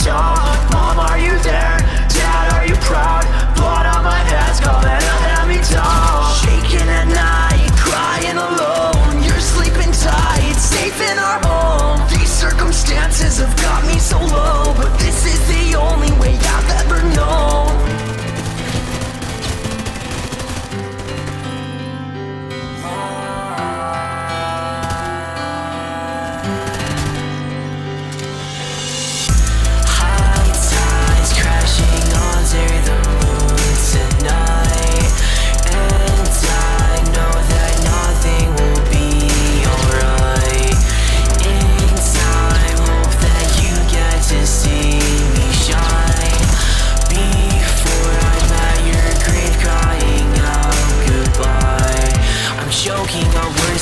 tone. Mom, are you there? Dad, are you proud? Blood on my hands, calling a hand-me-down. Shaking at night, crying alone. You're sleeping tight, safe in our home. These circumstances have got me so low, but this is the only way I've ever known.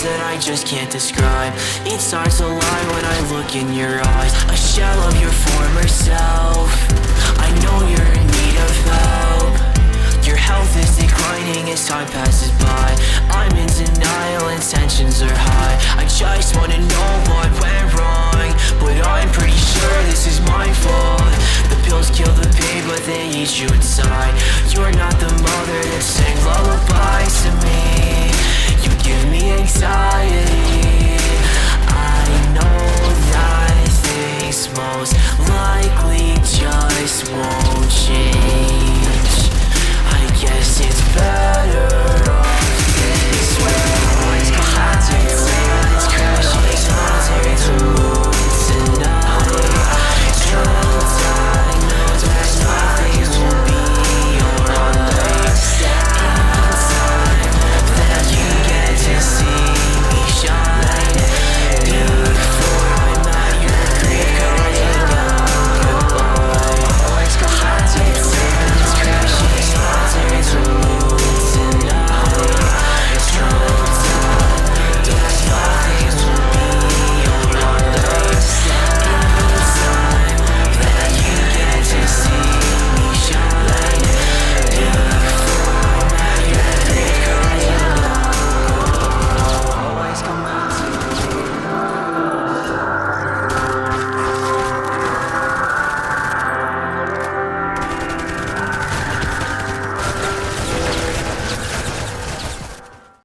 That I just can't describe. It starts to lie when I look in your eyes. A shell of your former self. I know you're in need of help. Your health is declining as time passes by. I'm in denial and tensions are high. I just wanna know what went wrong, but I'm pretty sure this is my fault. The pills kill the pain, but they eat you inside. You're not the mother that sang lullabies to me. You give me